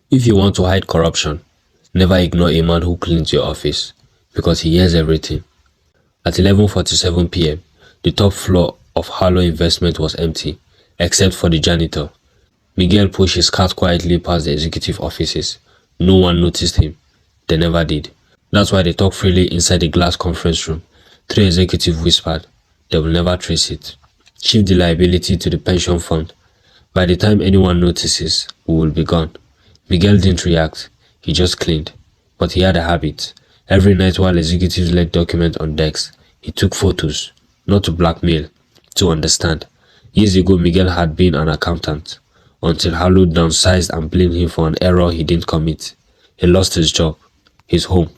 If you want to hide corruption, never ignore a man who cleans your office, because he hears everything. At 11:47 p.m., the top floor of Harlow Investments was empty, except for the janitor. Miguel pushed his cart quietly past the executive offices. No one noticed him. They never did. That's why they talk freely inside the glass conference room. Three executives whispered, "They will never trace it. Shift the liability to the pension fund. By the time anyone notices, we will be gone." Miguel didn't react. He just cleaned. But he had a habit. Every night while executives laid documents on desks, he took photos. Not to blackmail, to understand. Years ago, Miguel had been an accountant, until Harlow downsized and blamed him for an error he didn't commit. He lost his job, his home,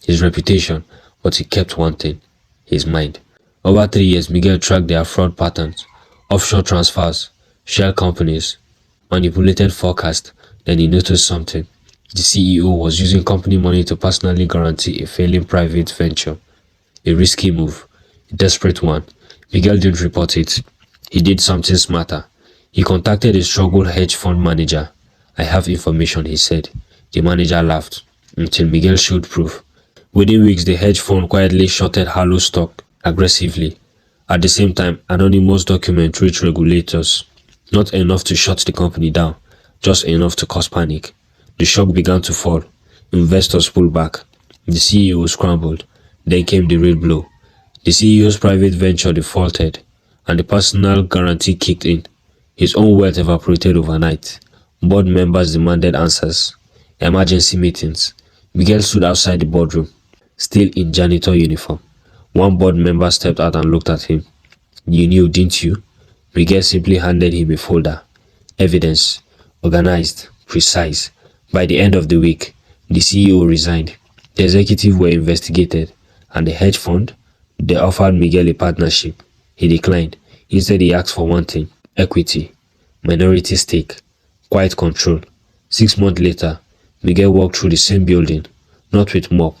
his reputation, but he kept one thing: his mind. Over 3 years, Miguel tracked their fraud patterns, offshore transfers, shell companies, manipulated forecasts. Then he noticed something. The CEO was using company money to personally guarantee a failing private venture. A risky move, a desperate one. Miguel didn't report it. He did something smarter. He contacted a struggled hedge fund manager. "I have information," he said. The manager laughed, until Miguel showed proof. Within weeks, the hedge fund quietly shorted Harlow stock aggressively. At the same time, anonymous documents reached regulators. Not enough to shut the company down, just enough to cause panic. The stock began to fall. Investors pulled back. The CEO scrambled. Then came the real blow. The CEO's private venture defaulted, and the personal guarantee kicked in. His own wealth evaporated overnight. Board members demanded answers. Emergency meetings. Miguel stood outside the boardroom, still in janitor uniform. One board member stepped out and looked at him. "You knew, didn't you?" Miguel simply handed him a folder. Evidence. Organized. Precise. By the end of the week, the CEO resigned. The executives were investigated. And the hedge fund? They offered Miguel a partnership. He declined. Instead, he asked for one thing: equity, minority stake, quiet control. 6 months later, Miguel walked through the same building, not with mop,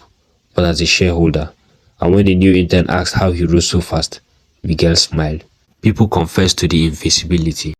but as a shareholder. And when the new intern asked how he rose so fast, Miguel smiled. People confessed to the invisibility.